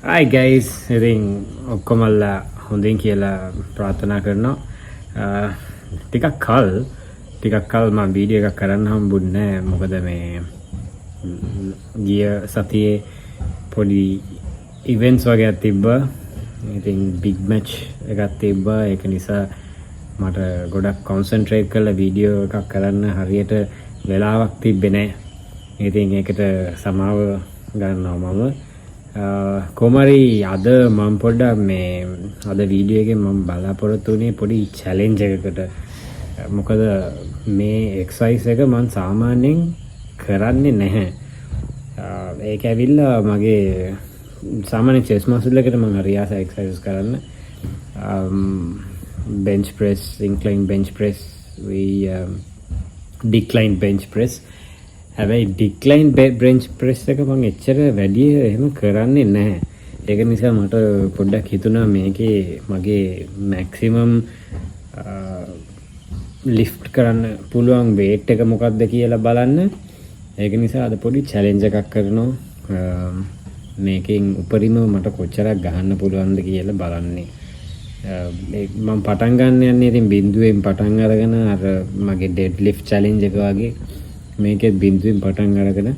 Hi guys, ඉතින් ඔක්කොමල්ලා හොඳින් කියලා ප්‍රාර්ථනා කරනවා. ටිකක් කල් මම වීඩියෝ එකක් කරන්න හම්බුන්නේ නැහැ. මොකද මේ ගිය සතියේ පොඩි ඉවෙන්ට්ස් වගේක් තිබ්බා. ඉතින් බිග් මැච් එකක් තිබ්බා. ඒක නිසා මට ගොඩක් කොන්සන්ට්‍රේට් කරලා වීඩියෝ එකක් කරන්න හරියට වෙලාවක් තිබ්බේ නැහැ. ඉතින් ඒකට සමාව ගන්නවා මම. කොමරි අද මම පොඩ්ඩක් මේ අද වීඩියෝ එකෙන් මම බලාපොරොත්තු වෙන්නේ පොඩි චැලෙන්ජ් එකකට. මොකද මේ එක්සර්සයිස් එක මම සාමාන්‍යයෙන් කරන්නේ නැහැ. ඒක ඇවිල්ලා මගේ සාමාන්‍ය චෙස් මස්ල් එකට මම හරියට එක්සර්සයිස් කරන්න. bench press, incline bench press, decline bench press. හැබැයි ඩික්ලයින් බෙන්ච් ප්‍රෙස් එක මම එච්චර වැඩි එහෙම කරන්නේ නැහැ. ඒක නිසා මට පොඩ්ඩක් හිතුණා මේකේ මගේ මැක්සිමම් ලිෆ්ට් කරන්න පුළුවන් වේට් එක මොකක්ද කියලා බලන්න. ඒක නිසා අද පොඩි චැලෙන්ජ් එකක් කරනවා. මේකෙන් උපරිම මට කොච්චරක් ගහන්න පුළුවන්ද කියලා බලන්නේ. මම පටන් ගන්න යන්නේ ඉතින් බිඳුවෙන් පටන් අරගෙන අර මගේ ඩෙඩ් ලිෆ්ට් චැලෙන්ජ් එක වගේ මේකෙත් බිඳුවෙන් පටන් අරගෙන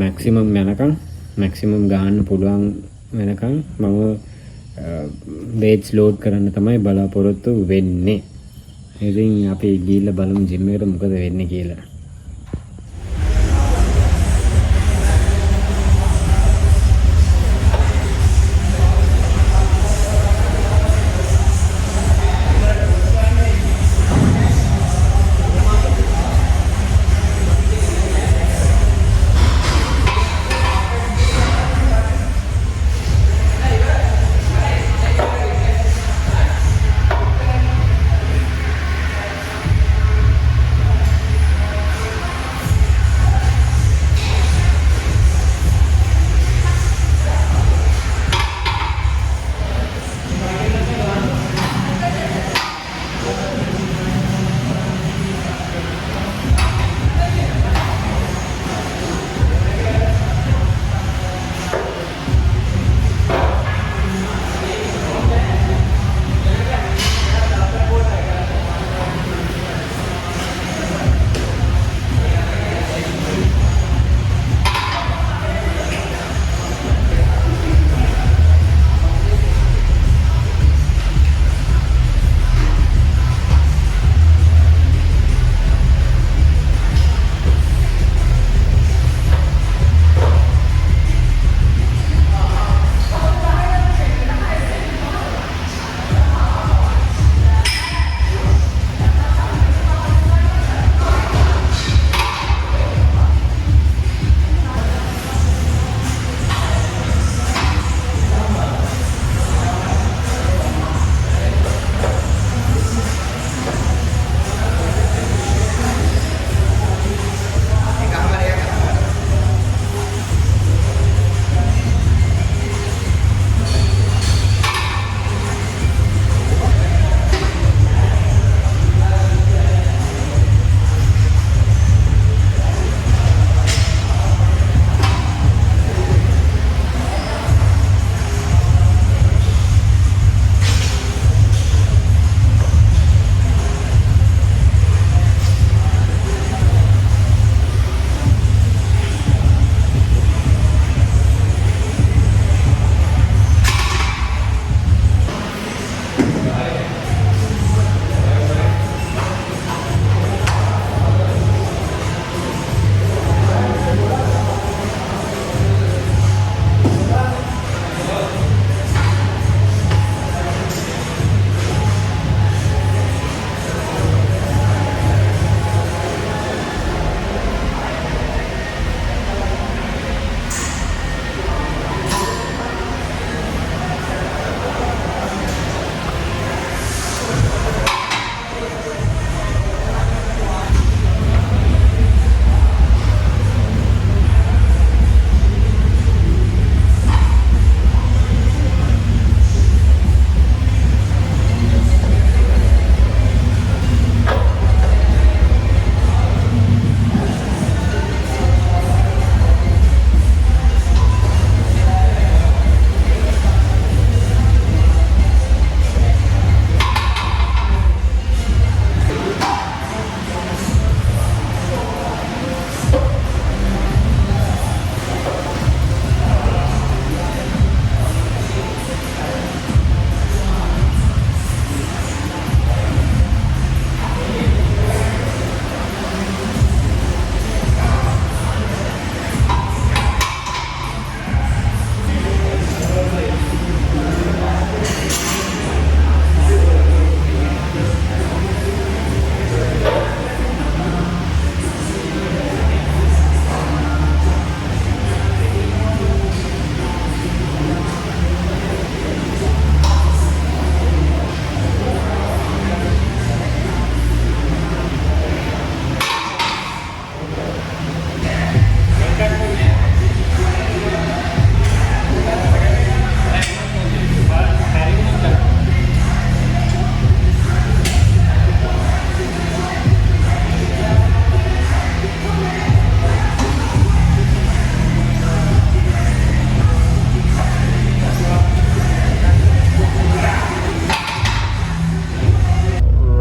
මැක්සිමම් යනකම් මැක්සිමම් ගහන්න පුළුවන් වෙනකම් මම වේට්ස් ලෝඩ් කරන්න තමයි බලාපොරොත්තු වෙන්නේ. ඉතින් අපි ගිහිල්ලා බලමු ජිම් එකට මොකද වෙන්නේ කියලා.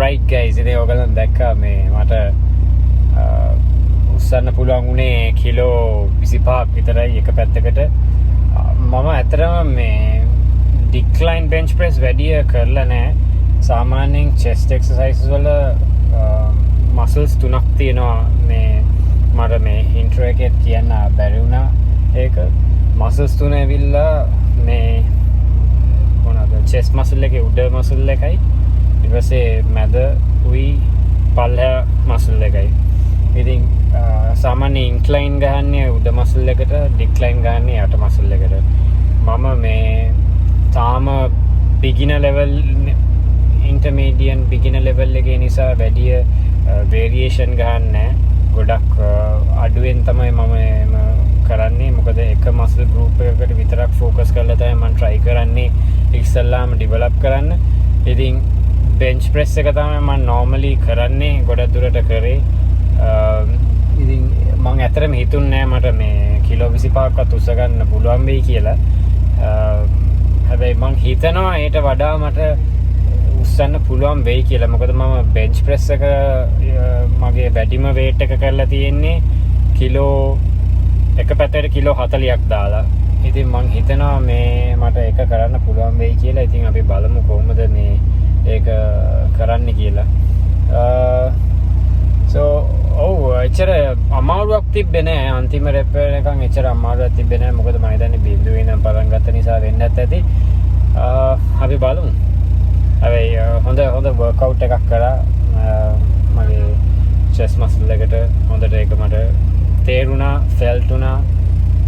right guys ඉතින් ඔයගලන් දැක්කා මේ මට උස්සන්න පුළුවන් උනේ කිලෝ 25ක් විතරයි එක පැත්තකට මම ඇත්තටම මේ decline bench press වැඩිය කරලා නැහැ සාමාන්‍යයෙන් chest exercises වල muscles තුනක් තියෙනවා මේ මට මේ intro එකේ කියන්න බැරි වුණා ඒක muscles තුන ඇවිල්ලා මේ මොනවාද chest muscle එකේ උඩ muscle එකයි ඊට පස්සේ මැද උයි පල්ලෙහා muscle එකයි ඉතින් සාමාන්‍ය incline ගහන්නේ උඩ muscle එකට decline ගහන්නේ යට muscle එකට මම මේ තාම beginner level intermediate beginner level එකේ නිසා වැඩි variation ගහන්නේ ගොඩක් අඩුවෙන් තමයි මම කරන්නේ මොකද එක muscle group එකකට විතරක් focus කරලා තමයි මම try කරන්නේ ඉස්සල්ලාම develop කරන්න. ඉතින් bench press එක තමයි මම normally කරන්නේ ගොඩක් දුරට කරේ. ඉතින් මම ඇත්තටම හිතුන්නේ නැහැ මට මේ කිලෝ 25ක්වත් උස්ස ගන්න පුළුවන් වෙයි කියලා. හැබැයි මම හිතනවා ඊට වඩා මට උස්සන්න පුළුවන් වෙයි කියලා. මොකද මම bench press එක මගේ වැඩිම weight එක කරලා තියෙන්නේ කිලෝ එක පැත්තට කිලෝ 40ක් දාලා. ඉතින් මං හිතනවා මේ මට ඒක කරන්න පුළුවන් වෙයි කියලා. ඉතින් අපි බලමු කොහොමද මේ ඒක කරන්න කියලා. so එච්චර අමාරුවක් තිබ්බේ නෑ අන්තිම රෙප් එකෙන් එච්චර අමාරුවක් තිබ්බේ නෑ මොකද මම හිතන්නේ බින්දුවේ ඉඳන් පටන් ගත්ත නිසා වෙන්නත් ඇති. අපි බලමු. හැබැයි හොඳ workout එකක් කරා මගේ chest muscle එකට හොඳට ඒක මට තේරුණා felt වුණා.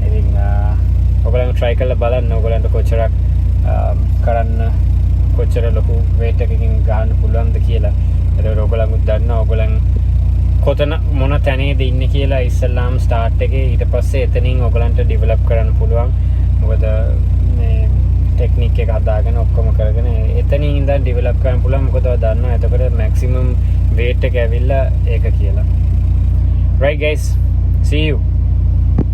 ඉතින් ඔයගොල්ලෝ try කරලා බලන්න ඔයගොල්ලන්ට කොච්චරක් කරන්න කොච්චර ලොකු weight එකකින් ගන්න පුළුවන්ද කියලා. ඒතකොට ඔයගොල්ලෝ දන්නවා ඔයගොල්ලන් කොතන මොන තැනේද ඉන්නේ කියලා ඉස්සල්ලාම start එකේ ඊට පස්සේ එතනින් ඔයගොල්ලන්ට develop කරන්න පුළුවන්. මොකද මේ ටෙක්නික් එක හදාගෙන ඔක්කොම කරගෙන එතනින් ඉඳන් develop කරන්න පුළුවන්. මොකද ඔයා දන්නවා එතකොට maximum weight එක ඇවිල්ලා ඒක කියලා. Right guys, see you.